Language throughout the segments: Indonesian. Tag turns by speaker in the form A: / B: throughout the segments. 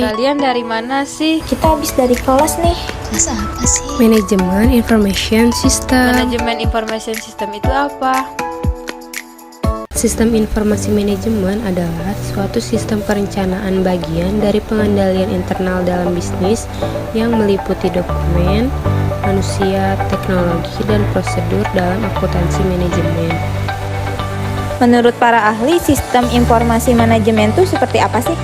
A: Kalian dari mana sih?
B: Kita habis dari kelas nih.
C: Kelas apa sih?
D: Manajemen Information System.
A: Manajemen Information System itu apa?
D: Sistem informasi manajemen adalah suatu sistem perencanaan bagian dari pengendalian internal dalam bisnis yang meliputi dokumen, manusia, teknologi, dan prosedur dalam akuntansi manajemen.
B: Menurut para ahli, sistem informasi manajemen itu seperti apa sih?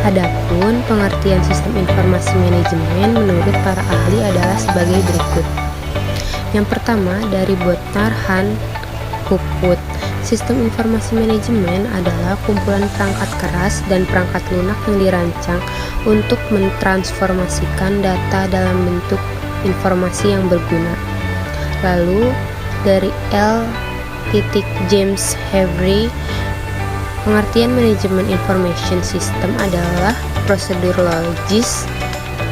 D: Adapun pengertian sistem informasi manajemen menurut para ahli adalah sebagai berikut. Yang pertama, dari Botnar Han Puput. Sistem informasi manajemen adalah kumpulan perangkat keras dan perangkat lunak yang dirancang untuk mentransformasikan data dalam bentuk informasi yang berguna. Lalu, dari L. James Avery, pengertian manajemen information system adalah prosedur logis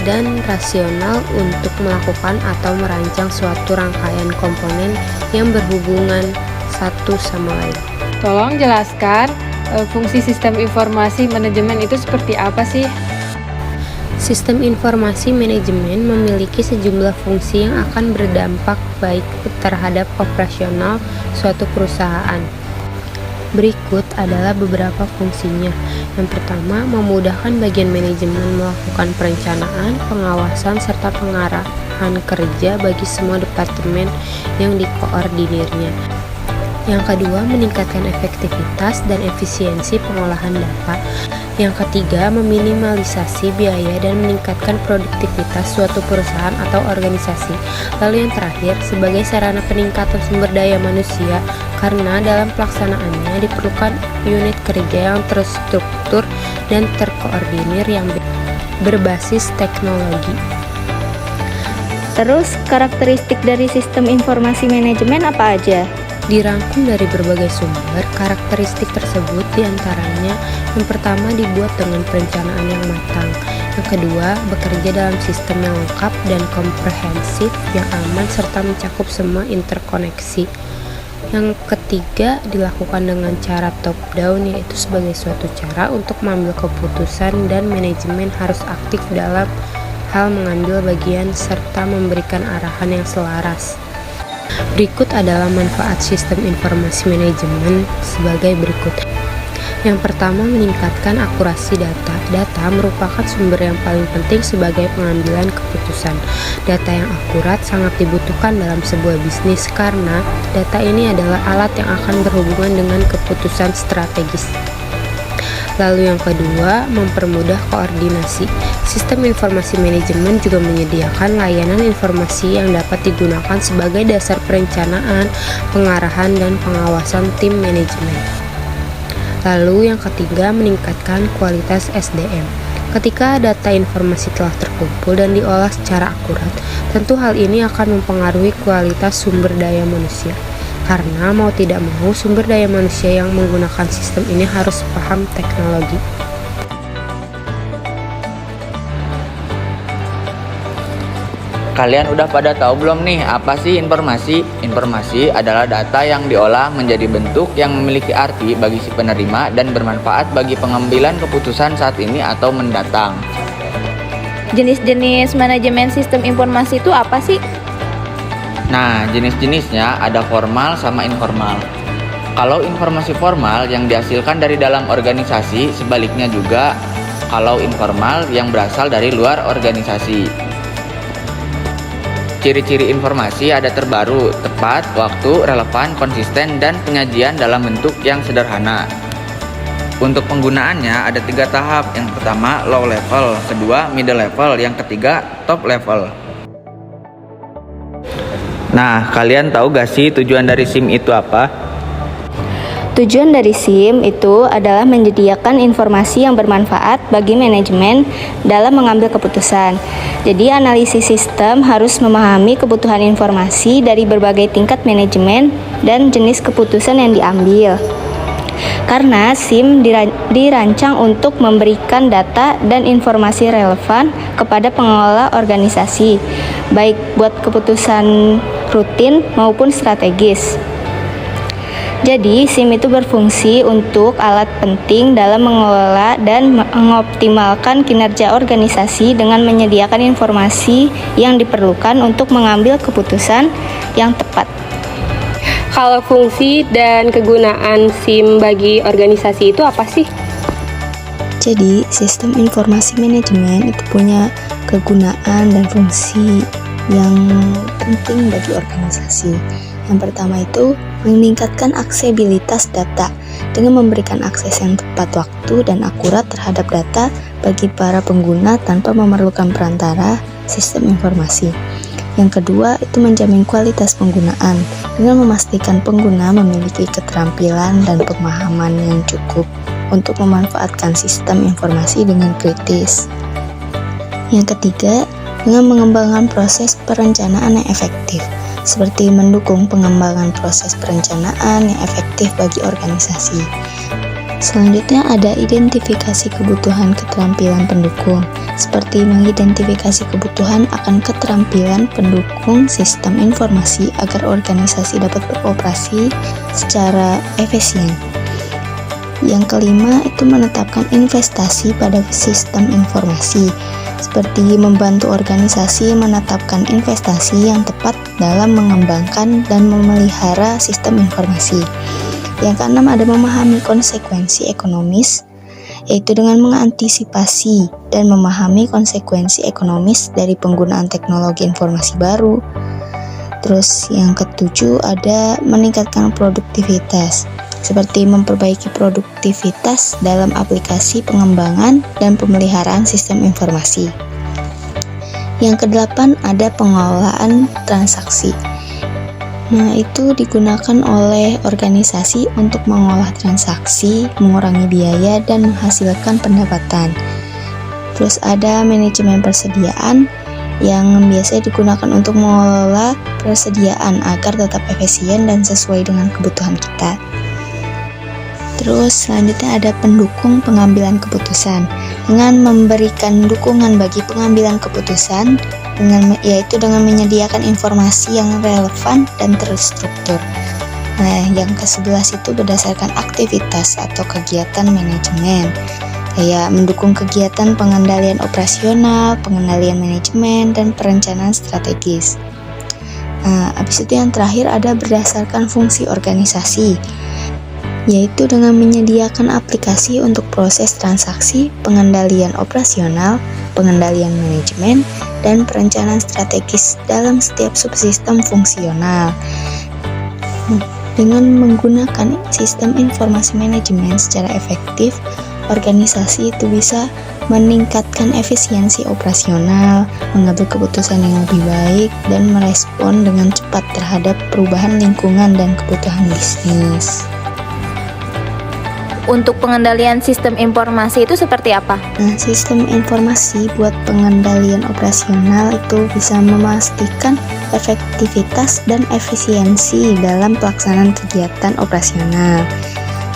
D: dan rasional untuk melakukan atau merancang suatu rangkaian komponen yang berhubungan satu sama lain.
A: Tolong jelaskan fungsi sistem informasi manajemen itu seperti apa sih?
D: Sistem informasi manajemen memiliki sejumlah fungsi yang akan berdampak baik terhadap operasional suatu perusahaan. Berikut adalah beberapa fungsinya. Yang pertama, memudahkan bagian manajemen melakukan perencanaan, pengawasan, serta pengarahan kerja bagi semua departemen yang dikoordinirnya. Yang kedua, meningkatkan efektivitas dan efisiensi pengolahan data. Yang ketiga, meminimalisasi biaya dan meningkatkan produktivitas suatu perusahaan atau organisasi. Lalu yang terakhir, sebagai sarana peningkatan sumber daya manusia, karena dalam pelaksanaannya diperlukan unit kerja yang terstruktur dan terkoordinir yang berbasis teknologi.
B: Terus, karakteristik dari sistem informasi manajemen apa aja?
D: Dirangkum dari berbagai sumber, karakteristik tersebut diantaranya yang pertama dibuat dengan perencanaan yang matang, yang kedua bekerja dalam sistem yang lengkap dan komprehensif yang aman serta mencakup semua interkoneksi, yang ketiga dilakukan dengan cara top down, yaitu sebagai suatu cara untuk mengambil keputusan dan manajemen harus aktif dalam hal mengambil bagian serta memberikan arahan yang selaras. Berikut adalah manfaat sistem informasi manajemen sebagai berikut. Yang pertama, meningkatkan akurasi data. Data merupakan sumber yang paling penting sebagai pengambilan keputusan. Data yang akurat sangat dibutuhkan dalam sebuah bisnis karena data ini adalah alat yang akan berhubungan dengan keputusan strategis. Lalu yang kedua, mempermudah koordinasi. Sistem informasi manajemen juga menyediakan layanan informasi yang dapat digunakan sebagai dasar perencanaan, pengarahan, dan pengawasan tim manajemen. Lalu yang ketiga, meningkatkan kualitas SDM. Ketika data informasi telah terkumpul dan diolah secara akurat, tentu hal ini akan mempengaruhi kualitas sumber daya manusia. Karena mau tidak mau, sumber daya manusia yang menggunakan sistem ini harus paham teknologi.
E: Kalian udah pada tahu belum nih apa sih informasi? Informasi adalah data yang diolah menjadi bentuk yang memiliki arti bagi si penerima dan bermanfaat bagi pengambilan keputusan saat ini atau mendatang.
B: Jenis-jenis manajemen sistem informasi itu apa sih?
E: Nah, jenis-jenisnya ada formal sama informal. Kalau informasi formal yang dihasilkan dari dalam organisasi, sebaliknya juga kalau informal yang berasal dari luar organisasi. Ciri-ciri informasi ada terbaru, tepat, waktu, relevan, konsisten, dan penyajian dalam bentuk yang sederhana. Untuk penggunaannya ada 3 tahap. Yang pertama low level, kedua middle level, yang ketiga top level. Nah, kalian tahu gak sih tujuan dari SIM itu apa?
B: Tujuan dari SIM itu adalah menyediakan informasi yang bermanfaat bagi manajemen dalam mengambil keputusan. Jadi analisis sistem harus memahami kebutuhan informasi dari berbagai tingkat manajemen dan jenis keputusan yang diambil. Karena SIM dirancang untuk memberikan data dan informasi relevan kepada pengelola organisasi, baik buat keputusan rutin maupun strategis. Jadi, SIM itu berfungsi untuk alat penting dalam mengelola dan mengoptimalkan kinerja organisasi dengan menyediakan informasi yang diperlukan untuk mengambil keputusan yang tepat.
C: Kalau fungsi dan kegunaan SIM bagi organisasi itu apa sih?
B: Jadi, sistem informasi manajemen itu punya kegunaan dan fungsi yang penting bagi organisasi. Yang pertama itu meningkatkan aksesibilitas data dengan memberikan akses yang tepat waktu dan akurat terhadap data bagi para pengguna tanpa memerlukan perantara sistem informasi. Yang kedua itu menjamin kualitas penggunaan dengan memastikan pengguna memiliki keterampilan dan pemahaman yang cukup untuk memanfaatkan sistem informasi dengan kritis. Yang ketiga, dengan mengembangkan proses perencanaan yang efektif, seperti mendukung pengembangan proses perencanaan yang efektif bagi organisasi. Selanjutnya ada identifikasi kebutuhan keterampilan pendukung, seperti mengidentifikasi kebutuhan akan keterampilan pendukung sistem informasi agar organisasi dapat beroperasi secara efisien. Yang kelima itu menetapkan investasi pada sistem informasi, seperti membantu organisasi menetapkan investasi yang tepat dalam mengembangkan dan memelihara sistem informasi. Yang keenam ada memahami konsekuensi ekonomis, yaitu dengan mengantisipasi dan memahami konsekuensi ekonomis dari penggunaan teknologi informasi baru. Terus yang ketujuh ada meningkatkan produktivitas, seperti memperbaiki produktivitas dalam aplikasi pengembangan dan pemeliharaan sistem informasi. Yang kedelapan ada pengelolaan transaksi. Nah, itu digunakan oleh organisasi untuk mengolah transaksi, mengurangi biaya, dan menghasilkan pendapatan. Terus ada manajemen persediaan yang biasanya digunakan untuk mengelola persediaan agar tetap efisien dan sesuai dengan kebutuhan kita. Terus selanjutnya ada pendukung pengambilan keputusan dengan memberikan dukungan bagi pengambilan keputusan yaitu dengan menyediakan informasi yang relevan dan terstruktur. Nah, yang ke-11 itu berdasarkan aktivitas atau kegiatan manajemen, kayak mendukung kegiatan pengendalian operasional, pengendalian manajemen, dan perencanaan strategis. Nah, habis itu yang terakhir ada berdasarkan fungsi organisasi, yaitu dengan menyediakan aplikasi untuk proses transaksi, pengendalian operasional, pengendalian manajemen, dan perencanaan strategis dalam setiap subsistem fungsional. Dengan menggunakan sistem informasi manajemen secara efektif, organisasi itu bisa meningkatkan efisiensi operasional, mengambil keputusan yang lebih baik, dan merespon dengan cepat terhadap perubahan lingkungan dan kebutuhan bisnis.
F: Untuk pengendalian sistem informasi itu seperti apa?
B: Nah, sistem informasi buat pengendalian operasional itu bisa memastikan efektivitas dan efisiensi dalam pelaksanaan kegiatan operasional.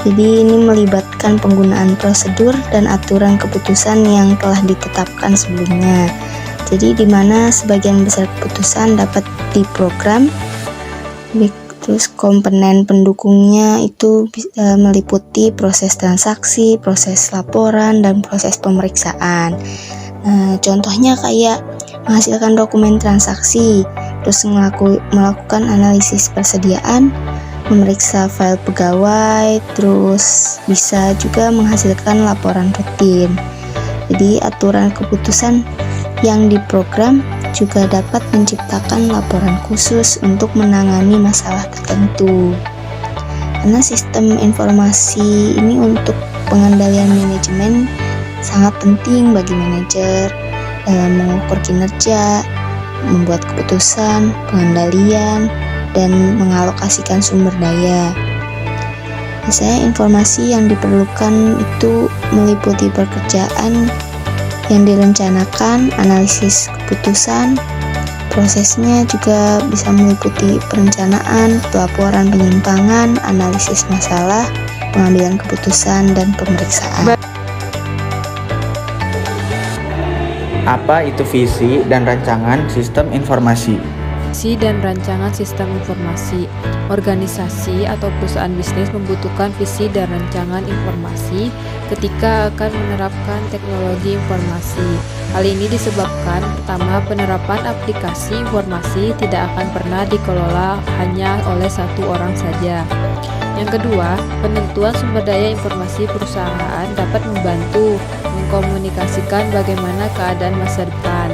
B: Jadi ini melibatkan penggunaan prosedur dan aturan keputusan yang telah ditetapkan sebelumnya. Jadi di mana sebagian besar keputusan dapat diprogram. Terus komponen pendukungnya itu meliputi proses transaksi, proses laporan, dan proses pemeriksaan. Nah, contohnya kayak menghasilkan dokumen transaksi, terus melakukan analisis persediaan, memeriksa file pegawai, terus bisa juga menghasilkan laporan rutin. Jadi aturan keputusan yang diprogram juga dapat menciptakan laporan khusus untuk menangani masalah tertentu. Karena sistem informasi ini untuk pengendalian manajemen sangat penting bagi manajer dalam mengukur kinerja, membuat keputusan, pengendalian, dan mengalokasikan sumber daya. Biasanya informasi yang diperlukan itu meliputi pekerjaan yang direncanakan, analisis keputusan, prosesnya juga bisa meliputi perencanaan, pelaporan penyimpangan, analisis masalah, pengambilan keputusan, dan pemeriksaan.
E: Apa itu visi dan rancangan sistem informasi?
A: Visi dan rancangan sistem informasi. Organisasi atau perusahaan bisnis membutuhkan visi dan rancangan informasi ketika akan menerapkan teknologi informasi. Hal ini disebabkan pertama, penerapan aplikasi informasi tidak akan pernah dikelola hanya oleh satu orang saja. Yang kedua, penentuan sumber daya informasi perusahaan dapat membantu mengkomunikasikan bagaimana keadaan masa depan.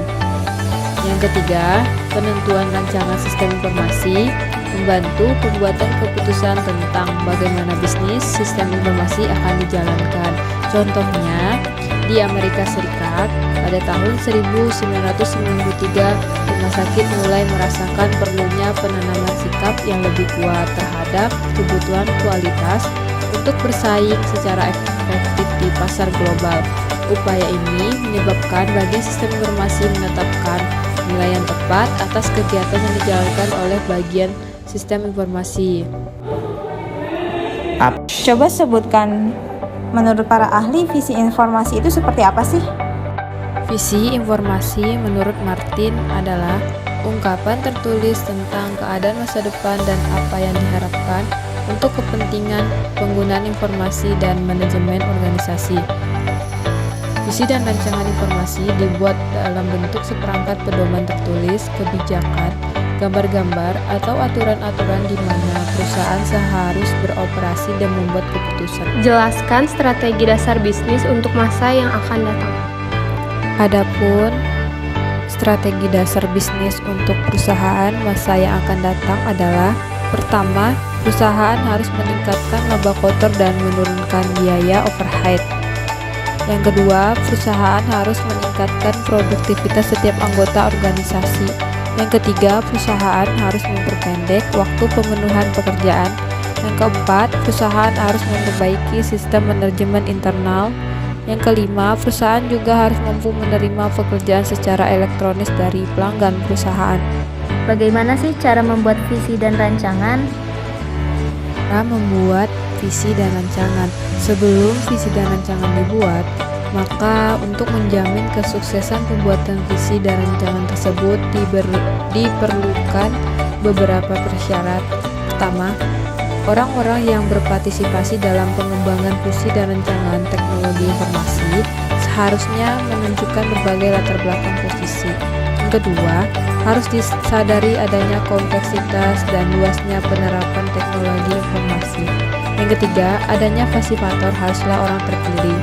A: Yang ketiga, penentuan rancangan sistem informasi membantu pembuatan keputusan tentang bagaimana bisnis sistem informasi akan dijalankan. Contohnya, di Amerika Serikat, pada tahun 1993, rumah sakit mulai merasakan perlunya penanaman sikap yang lebih kuat terhadap kebutuhan kualitas untuk bersaing secara efektif di pasar global. Upaya ini menyebabkan bagian sistem informasi menetapkan nilai yang tepat atas kegiatan yang dijalankan oleh bagian sistem informasi.
G: Coba sebutkan, menurut para ahli, visi informasi itu seperti apa sih?
A: Visi informasi menurut Martin adalah ungkapan tertulis tentang keadaan masa depan dan apa yang diharapkan untuk kepentingan penggunaan informasi dan manajemen organisasi. Visi dan rancangan informasi dibuat dalam bentuk seperangkat pedoman tertulis, kebijakan, gambar-gambar, atau aturan-aturan di mana perusahaan seharus beroperasi dan membuat keputusan.
C: Jelaskan strategi dasar bisnis untuk masa yang akan datang.
A: Adapun strategi dasar bisnis untuk perusahaan masa yang akan datang adalah: pertama, perusahaan harus meningkatkan laba kotor dan menurunkan biaya overhead. Yang kedua, perusahaan harus meningkatkan produktivitas setiap anggota organisasi. Yang ketiga, perusahaan harus memperpendek waktu pemenuhan pekerjaan. Yang keempat, perusahaan harus memperbaiki sistem manajemen internal. Yang kelima, perusahaan juga harus mampu menerima pekerjaan secara elektronis dari pelanggan perusahaan.
F: Bagaimana sih cara membuat visi dan rancangan?
A: Cara membuat visi dan rancangan. Sebelum visi dan rancangan dibuat, maka untuk menjamin kesuksesan pembuatan visi dan rancangan tersebut diperlukan beberapa persyarat. Pertama, orang-orang yang berpartisipasi dalam pengembangan visi dan rancangan teknologi informasi seharusnya menunjukkan berbagai latar belakang posisi. Yang kedua, harus disadari adanya kompleksitas dan luasnya penerapan teknologi informasi. Yang ketiga, adanya fasilitator haruslah orang terpilih.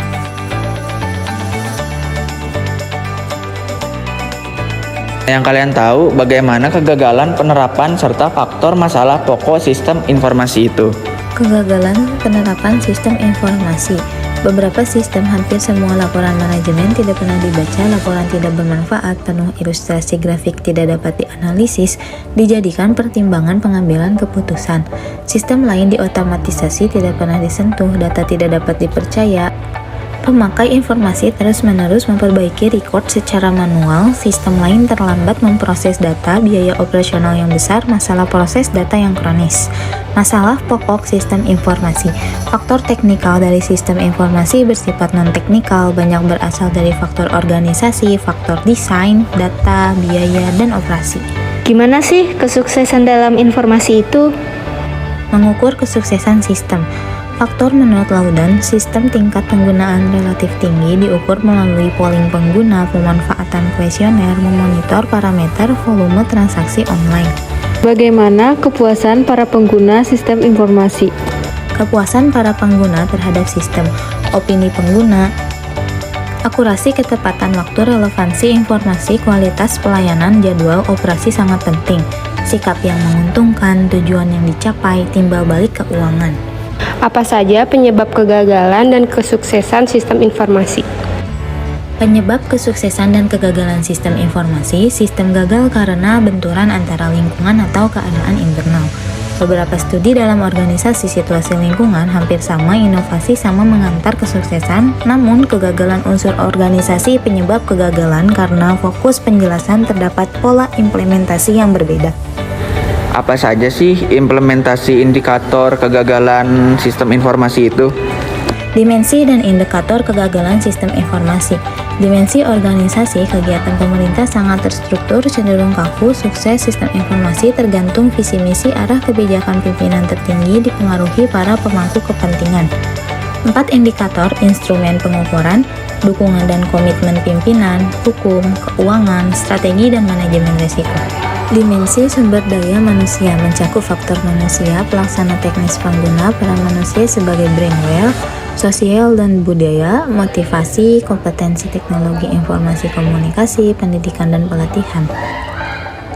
E: Yang kalian tahu bagaimana kegagalan penerapan serta faktor masalah pokok sistem informasi itu?
H: Kegagalan penerapan sistem informasi. Beberapa sistem, hampir semua laporan manajemen tidak pernah dibaca, laporan tidak bermanfaat, penuh ilustrasi grafik tidak dapat dianalisis, dijadikan pertimbangan pengambilan keputusan. Sistem lain diotomatisasi tidak pernah disentuh, data tidak dapat dipercaya. Pemakai informasi terus-menerus memperbaiki record secara manual, sistem lain terlambat memproses data, biaya operasional yang besar, masalah proses data yang kronis. Masalah pokok sistem informasi. Faktor teknikal dari sistem informasi bersifat non-teknikal, banyak berasal dari faktor organisasi, faktor desain, data, biaya, dan operasi.
B: Gimana sih kesuksesan dalam informasi itu?
H: Mengukur kesuksesan sistem. Faktor menurut Laudan, sistem tingkat penggunaan relatif tinggi diukur melalui polling pengguna, pemanfaatan kuesioner, memonitor parameter volume transaksi online.
A: Bagaimana kepuasan para pengguna sistem informasi?
H: Kepuasan para pengguna terhadap sistem, opini pengguna, akurasi, ketepatan waktu, relevansi informasi, kualitas pelayanan, jadwal operasi sangat penting, sikap yang menguntungkan, tujuan yang dicapai, timbal balik keuangan.
C: Apa saja penyebab kegagalan dan kesuksesan sistem informasi?
H: Penyebab kesuksesan dan kegagalan sistem informasi. Sistem gagal karena benturan antara lingkungan atau keadaan internal. Beberapa studi dalam organisasi situasi lingkungan hampir sama, inovasi sama mengantar kesuksesan, namun kegagalan unsur organisasi penyebab kegagalan karena fokus penjelasan terdapat pola implementasi yang berbeda.
E: Apa saja sih implementasi indikator kegagalan sistem informasi itu?
H: Dimensi dan indikator kegagalan sistem informasi. Dimensi organisasi, kegiatan pemerintah sangat terstruktur, cenderung kaku, sukses sistem informasi tergantung visi misi arah kebijakan pimpinan tertinggi dipengaruhi para pemangku kepentingan. 4 indikator instrumen pengukuran, dukungan dan komitmen pimpinan, hukum, keuangan, strategi dan manajemen risiko. Dimensi sumber daya manusia mencakup faktor manusia, pelaksana teknis pengguna, peran manusia sebagai brainware, sosial dan budaya, motivasi, kompetensi teknologi informasi komunikasi, pendidikan dan pelatihan.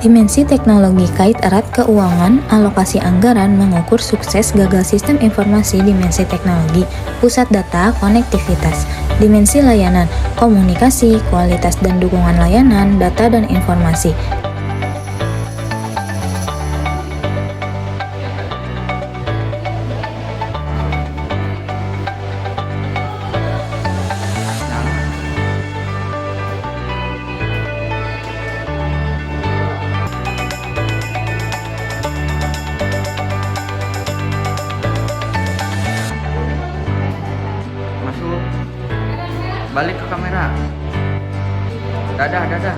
H: Dimensi teknologi kait erat keuangan, alokasi anggaran, mengukur sukses gagal sistem informasi, dimensi teknologi, pusat data, konektivitas. Dimensi layanan, komunikasi, kualitas dan dukungan layanan, data dan informasi.
E: Masuk. Balik ke kamera. Dadah, dadah.